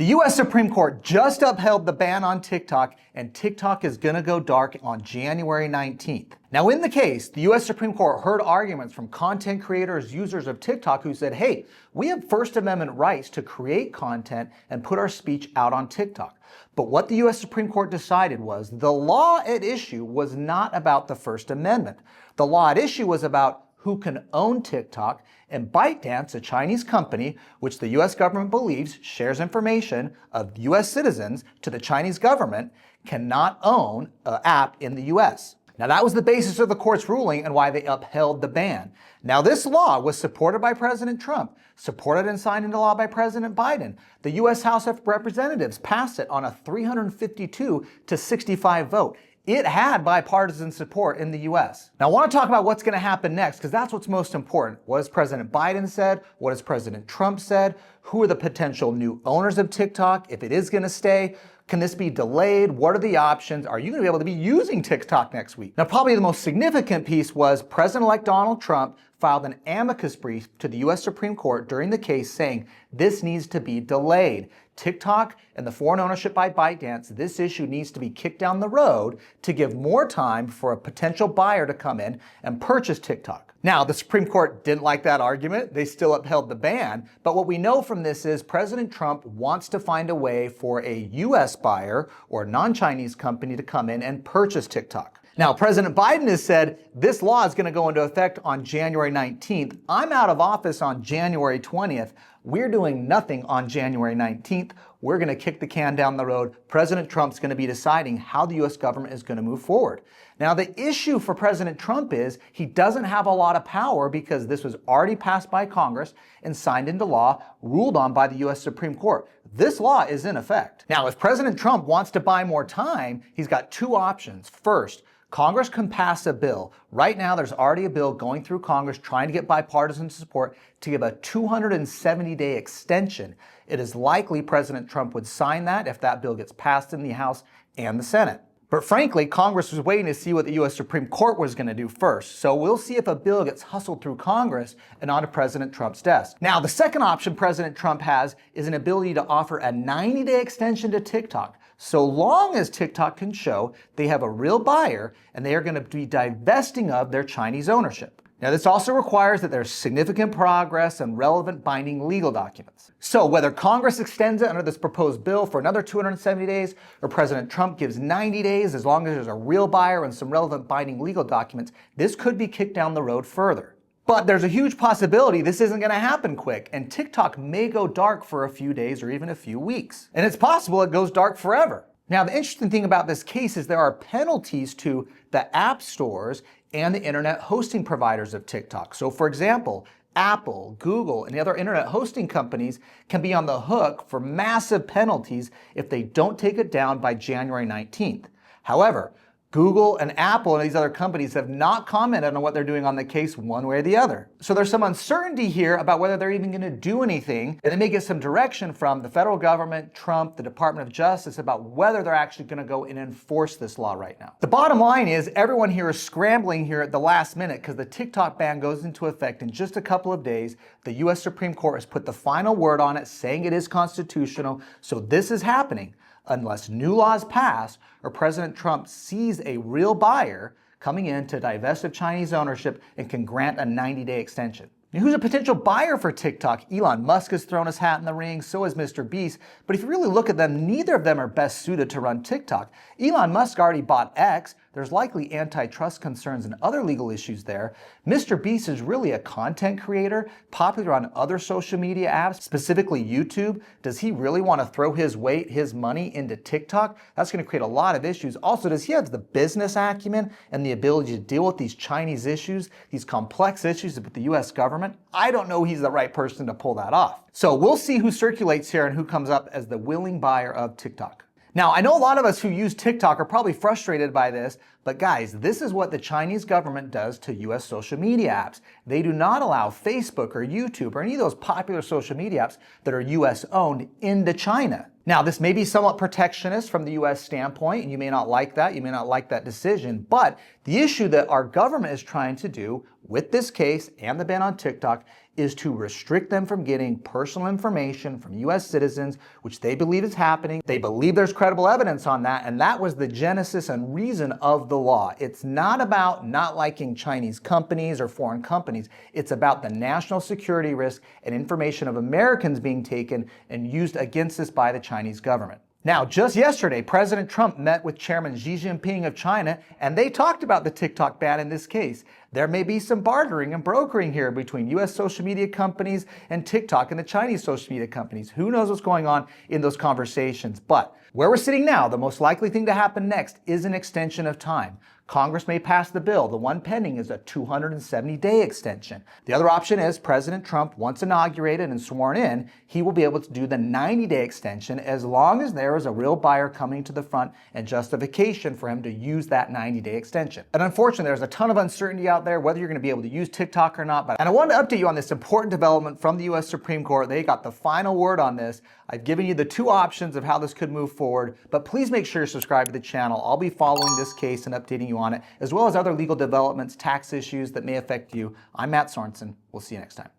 The US Supreme Court just upheld the ban on TikTok, and TikTok is going to go dark on January 19th. Now, in the case, the US Supreme Court heard arguments from content creators, users of TikTok who said, hey, we have First Amendment rights to create content and put our speech out on TikTok. But what the US Supreme Court decided was the law at issue was not about the First Amendment. The law at issue was about who can own TikTok, and ByteDance, a Chinese company, which the US government believes shares information of US citizens to the Chinese government, cannot own an app in the US. Now that was the basis of the court's ruling and why they upheld the ban. Now this law was supported by President Trump, supported and signed into law by President Biden. The US House of Representatives passed it on a 352 to 65 vote. It had bipartisan support in the US. Now I want to talk about what's going to happen next, because that's what's most important. What has President Biden said? What has President Trump said? Who are the potential new owners of TikTok? If it is going to stay, can this be delayed? What are the options? Are you going to be able to be using TikTok next week? Now, probably the most significant piece was President-elect Donald Trump filed an amicus brief to the US Supreme Court during the case saying this needs to be delayed. TikTok and the foreign ownership by ByteDance, this issue needs to be kicked down the road to give more time for a potential buyer to come in and purchase TikTok. Now, the Supreme Court didn't like that argument. They still upheld the ban. But what we know from this is President Trump wants to find a way for a US buyer or non-Chinese company to come in and purchase TikTok. Now, President Biden has said this law is going to go into effect on January 19th. I'm out of office on January 20th. We're doing nothing on January 19th. We're going to kick the can down the road. President Trump's going to be deciding how the US government is going to move forward. Now, the issue for President Trump is he doesn't have a lot of power because this was already passed by Congress and signed into law, ruled on by the US Supreme Court. This law is in effect. Now, if President Trump wants to buy more time, he's got two options. First, Congress can pass a bill. Right now, there's already a bill going through Congress trying to get bipartisan support to give a 270-day extension. It is likely President Trump would sign that if that bill gets passed in the House and the Senate. But frankly, Congress was waiting to see what the US Supreme Court was going to do first. So we'll see if a bill gets hustled through Congress and onto President Trump's desk. Now, the second option President Trump has is an ability to offer a 90-day extension to TikTok, so long as TikTok can show they have a real buyer and they are going to be divesting of their Chinese ownership. Now, this also requires that there's significant progress and relevant binding legal documents. So whether Congress extends it under this proposed bill for another 270 days or President Trump gives 90 days, as long as there's a real buyer and some relevant binding legal documents, this could be kicked down the road further. But there's a huge possibility this isn't going to happen quick, and TikTok may go dark for a few days or even a few weeks. And it's possible it goes dark forever. Now, the interesting thing about this case is there are penalties to the app stores and the internet hosting providers of TikTok. So for example, Apple, Google, and the other internet hosting companies can be on the hook for massive penalties if they don't take it down by January 19th. However, Google and Apple and these other companies have not commented on what they're doing on the case one way or the other. So there's some uncertainty here about whether they're even going to do anything, and they may get some direction from the federal government, Trump, the Department of Justice about whether they're actually going to go and enforce this law right now. The bottom line is everyone here is scrambling here at the last minute because the TikTok ban goes into effect in just a couple of days. The US Supreme Court has put the final word on it, saying it is constitutional. So this is happening unless new laws pass or President Trump sees a real buyer coming in to divest of Chinese ownership and can grant a 90-day extension. Now, who's a potential buyer for TikTok? Elon Musk has thrown his hat in the ring, so has Mr. Beast, but if you really look at them, neither of them are best suited to run TikTok. Elon Musk already bought X. There's likely antitrust concerns and other legal issues there. Mr. Beast is really a content creator, popular on other social media apps, specifically YouTube. Does he really want to throw his weight, his money into TikTok? That's going to create a lot of issues. Also, does he have the business acumen and the ability to deal with these Chinese issues, these complex issues with the US government? I don't know he's the right person to pull that off. So we'll see who circulates here and who comes up as the willing buyer of TikTok. Now, I know a lot of us who use TikTok are probably frustrated by this, but guys, this is what the Chinese government does to US social media apps. They do not allow Facebook or YouTube or any of those popular social media apps that are US owned into China. Now, this may be somewhat protectionist from the US standpoint, and you may not like that, you may not like that decision, but the issue that our government is trying to do with this case and the ban on TikTok is to restrict them from getting personal information from US citizens, which they believe is happening. They believe there's credible evidence on that, and that was the genesis and reason of the law. It's not about not liking Chinese companies or foreign companies. It's about the national security risk and information of Americans being taken and used against us by the Chinese government. Now, just yesterday, President Trump met with Chairman Xi Jinping of China, and they talked about the TikTok ban in this case. There may be some bartering and brokering here between US social media companies and TikTok and the Chinese social media companies. Who knows what's going on in those conversations? But where we're sitting now, the most likely thing to happen next is an extension of time. Congress may pass the bill. The one pending is a 270-day extension. The other option is President Trump, once inaugurated and sworn in, he will be able to do the 90-day extension as long as there is a real buyer coming to the front and justification for him to use that 90-day extension. And unfortunately, there's a ton of uncertainty out there whether you're going to be able to use TikTok or not. And I wanted to update you on this important development from the US Supreme Court. They got the final word on this. I've given you the two options of how this could move forward, but please make sure you're subscribed to the channel. I'll be following this case and updating you on it, as well as other legal developments, tax issues that may affect you. I'm Matt Sorensen. We'll see you next time.